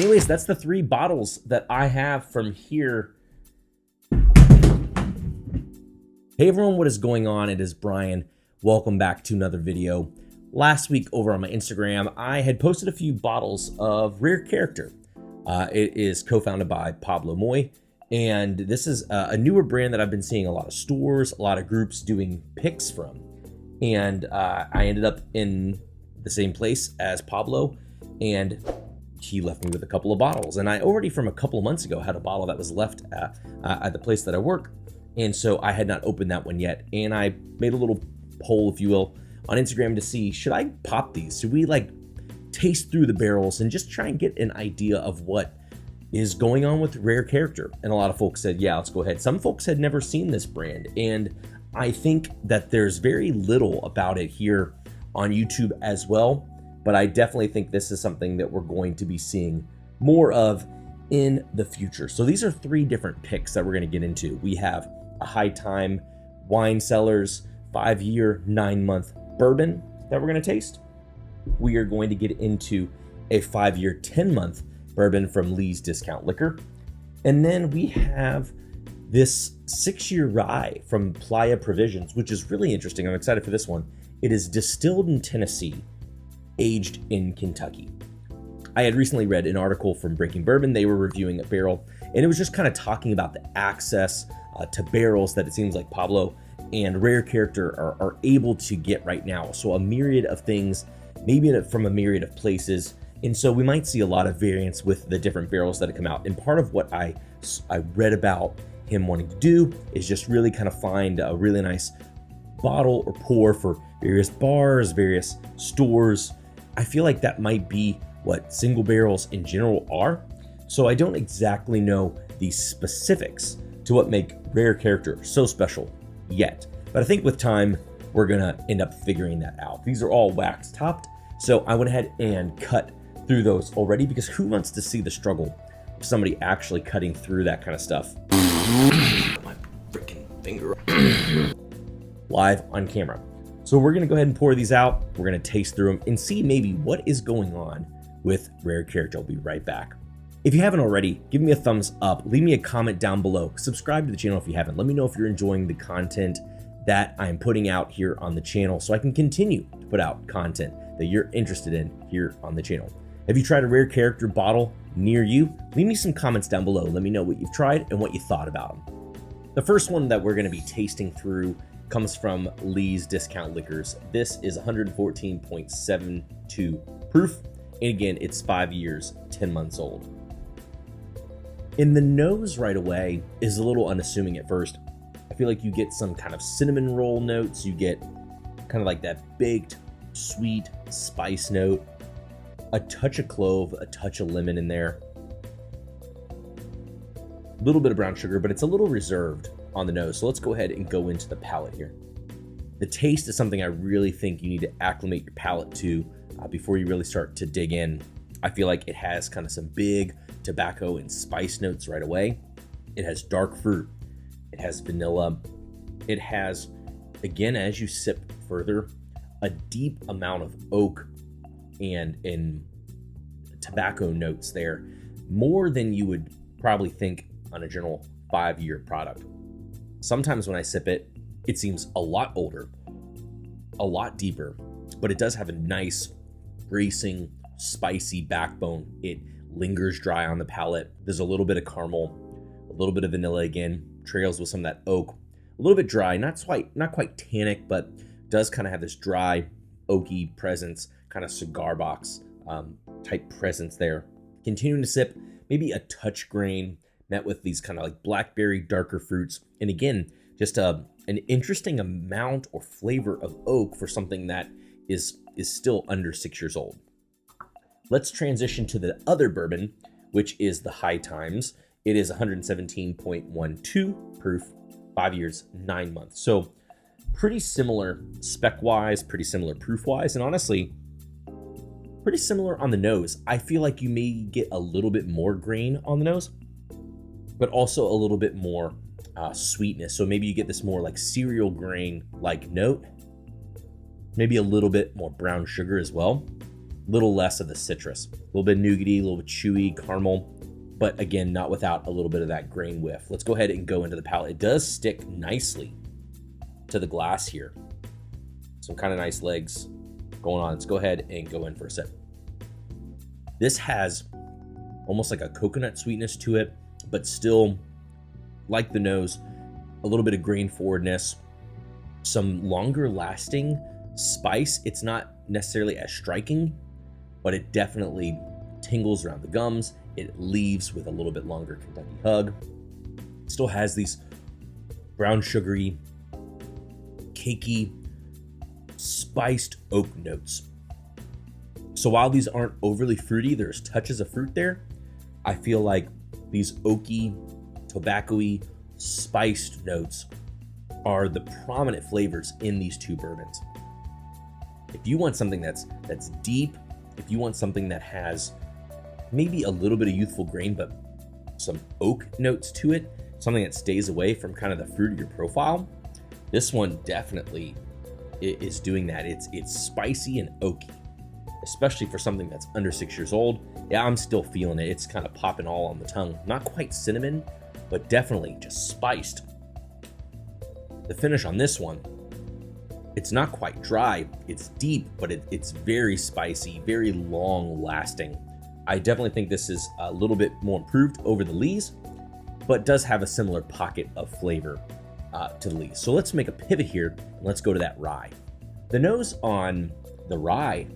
Anyways, that's the 3 bottles that I have from here. Hey everyone, what is going on? It is Brian. Welcome back to another video. Last week over on my Instagram, I had posted a few bottles of Rare Character. It is co-founded by Pablo Moy, and this is a newer brand that I've been seeing a lot of stores, a lot of groups doing picks from. And I ended up in the same place as Pablo, and he left me with a couple of bottles. And I already from a couple of months ago had a bottle that was left at the place that I work. And so I had not opened that one yet. And I made a little poll, if you will, on Instagram to see, should I pop these? Should we like taste through the barrels and just try and get an idea of what is going on with Rare Character? And a lot of folks said, yeah, let's go ahead. Some folks had never seen this brand. And I think that there's very little about it here on YouTube as well. But I definitely think this is something that we're going to be seeing more of in the future. So these are 3 different picks that we're going to get into. We have a High Time Wine Cellars 5-year, 9-month bourbon that we're going to taste. We are going to get into a 5-year, 10-month bourbon from Lee's Discount Liquor. And then we have this 6-year rye from Playa Provisions, which is really interesting. I'm excited for this one. It is distilled in Tennessee, aged in Kentucky. I had recently read an article from Breaking Bourbon. They were reviewing a barrel, and it was just kind of talking about the access to barrels that it seems like Pablo and Rare Character are able to get right now. So a myriad of things, maybe from a myriad of places. And so we might see a lot of variance with the different barrels that have come out. And part of what I read about him wanting to do is just really kind of find a really nice bottle or pour for various bars, various stores. I feel like that might be what single barrels in general are. So I don't exactly know the specifics to what make Rare Character so special yet. But I think with time, we're gonna end up figuring that out. These are all wax topped. So I went ahead and cut through those already, because who wants to see the struggle of somebody actually cutting through that kind of stuff? My freaking finger. Live on camera. So we're gonna go ahead and pour these out. We're gonna taste through them and see maybe what is going on with Rare Character. I'll be right back. If you haven't already, give me a thumbs up, leave me a comment down below, subscribe to the channel if you haven't. Let me know if you're enjoying the content that I'm putting out here on the channel so I can continue to put out content that you're interested in here on the channel. Have you tried a Rare Character bottle near you? Leave me some comments down below. Let me know what you've tried and what you thought about them. The first one that we're gonna be tasting through comes from Lee's Discount Liquors. This is 114.72 proof. And again, it's 5 years, 10 months old. In the nose right away is a little unassuming at first. I feel like you get some kind of cinnamon roll notes. You get kind of like that baked, sweet spice note. A touch of clove, a touch of lemon in there. A little bit of brown sugar, but it's a little reserved on the nose. So let's go ahead and go into the palate here. The taste is something I really think you need to acclimate your palate to before you really start to dig in. I feel like it has kind of some big tobacco and spice notes right away. It has dark fruit. It has vanilla. It has, again, as you sip further, a deep amount of oak and tobacco notes there, more than you would probably think on a general 5-year product. Sometimes when I sip it, it seems a lot older, a lot deeper, but it does have a nice, bracing, spicy backbone. It lingers dry on the palate. There's a little bit of caramel, a little bit of vanilla again, trails with some of that oak, a little bit dry, not quite tannic, but does kind of have this dry, oaky presence, kind of cigar box type presence there. Continuing to sip, maybe a touch grain, met with these kind of like blackberry, darker fruits. And again, just an interesting amount or flavor of oak for something that is still under 6 years old. Let's transition to the other bourbon, which is the High Times. It is 117.12 proof, 5 years, 9 months. So pretty similar spec-wise, pretty similar proof-wise, and honestly, pretty similar on the nose. I feel like you may get a little bit more grain on the nose, but also a little bit more sweetness. So maybe you get this more like cereal grain like note, maybe a little bit more brown sugar as well. little less of the citrus, a little bit nougaty, a little bit chewy, caramel, but again, not without a little bit of that grain whiff. Let's go ahead and go into the palate. It does stick nicely to the glass here. Some kind of nice legs going on. Let's go ahead and go in for a sip. This has almost like a coconut sweetness to it, but still, like the nose, a little bit of grain forwardness, some longer lasting spice. It's not necessarily as striking, but it definitely tingles around the gums. It leaves with a little bit longer Kentucky hug. It still has these brown sugary, cakey, spiced oak notes. So while these aren't overly fruity, there's touches of fruit there. I feel like these oaky, tobacco-y, spiced notes are the prominent flavors in these two bourbons. If you want something that's deep, if you want something that has maybe a little bit of youthful grain, but some oak notes to it, something that stays away from kind of the fruitier profile, this one definitely is doing that. It's spicy and oaky, especially for something that's under 6 years old. Yeah, I'm still feeling it. It's kind of popping all on the tongue. Not quite cinnamon, but definitely just spiced. The finish on this one, it's not quite dry. It's deep, but it's very spicy, very long lasting. I definitely think this is a little bit more improved over the Lees, but does have a similar pocket of flavor to the Lees. So let's make a pivot here and let's go to that rye. The nose on the rye,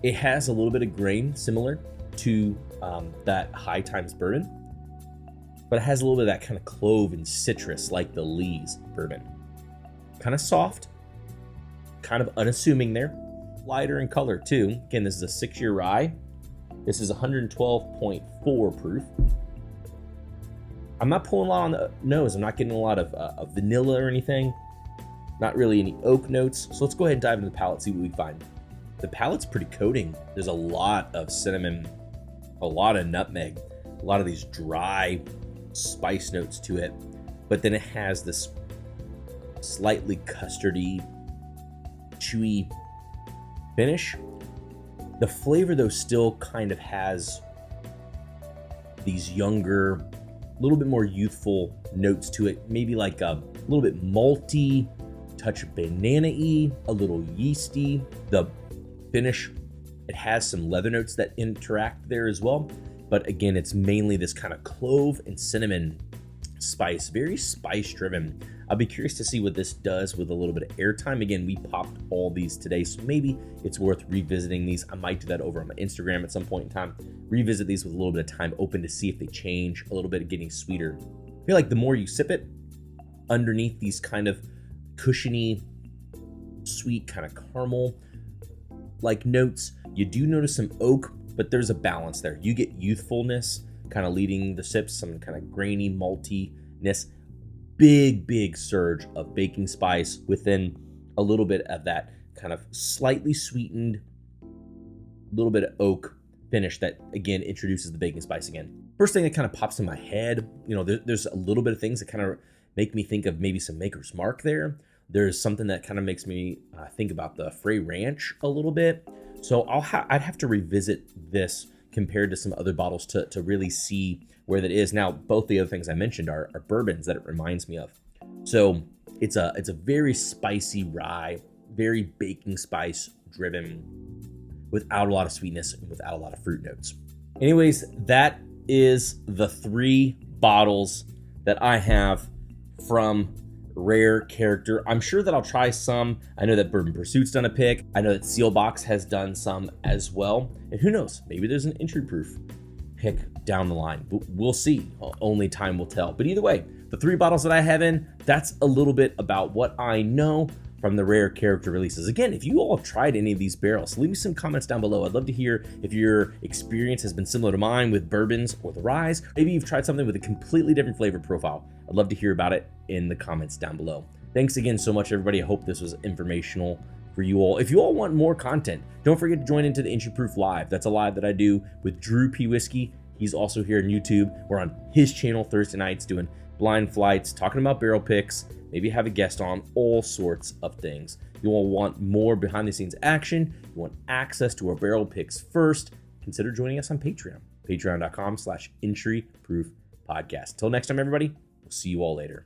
it has a little bit of grain similar to that High Times bourbon, but it has a little bit of that kind of clove and citrus like the Lees bourbon. Kind of soft, kind of unassuming there, lighter in color too. Again, this is a 6-year rye. This is 112.4 proof. I'm not pulling a lot on the nose. I'm not getting a lot of vanilla or anything. Not really any oak notes. So let's go ahead and dive into the palate, see what we find. The palate's pretty coating. There's a lot of cinnamon, a lot of nutmeg, a lot of these dry spice notes to it. But then it has this slightly custardy, chewy finish. The flavor though still kind of has these younger, a little bit more youthful notes to it. Maybe like a little bit malty, touch of banana-y, a little yeasty. The finish, it has some leather notes that interact there as well. But again, it's mainly this kind of clove and cinnamon spice, very spice driven. I'll be curious to see what this does with a little bit of airtime. Again, we popped all these today, so maybe it's worth revisiting these. I might do that over on my Instagram at some point in time. Revisit these with a little bit of time open to see if they change a little bit of getting sweeter. I feel like the more you sip it, underneath these kind of cushiony, sweet kind of caramel like notes, you do notice some oak, but there's a balance there. You get youthfulness kind of leading the sips, some kind of grainy maltiness, big surge of baking spice within a little bit of that kind of slightly sweetened little bit of oak finish that again introduces the baking spice again. First thing that kind of pops in my head, you know, there's a little bit of things that kind of make me think of maybe some Maker's Mark there. There's something that kind of makes me think about the Frey Ranch a little bit. So I'd have to revisit this compared to some other bottles to really see where that is. Now, both the other things I mentioned are bourbons that it reminds me of. So it's a very spicy rye, very baking spice driven, without a lot of sweetness and without a lot of fruit notes. Anyways, that is the 3 bottles that I have from Rare Character. I'm sure that I'll try some. I know that Bourbon Pursuit's done a pick. I know that Sealbox has done some as well. And who knows, maybe there's an entry proof pick down the line. We'll see. Only time will tell. But either way, the 3 bottles that I have in, that's a little bit about what I know from the Rare Character releases. Again, if you all have tried any of these barrels, leave me some comments down below. I'd love to hear if your experience has been similar to mine with bourbons or the ryes. Maybe you've tried something with a completely different flavor profile. I'd love to hear about it in the comments down below. Thanks again so much, everybody. I hope this was informational for you all. If you all want more content, don't forget to join into the Entry Proof Live. That's a live that I do with Drew P. Whiskey. He's also here on YouTube. We're on his channel Thursday nights doing blind flights, talking about barrel picks, maybe have a guest on, all sorts of things. You will want more behind the scenes action. You want access to our barrel picks first. Consider joining us on Patreon, patreon.com/entryproofpodcast. Till next time, everybody, we'll see you all later.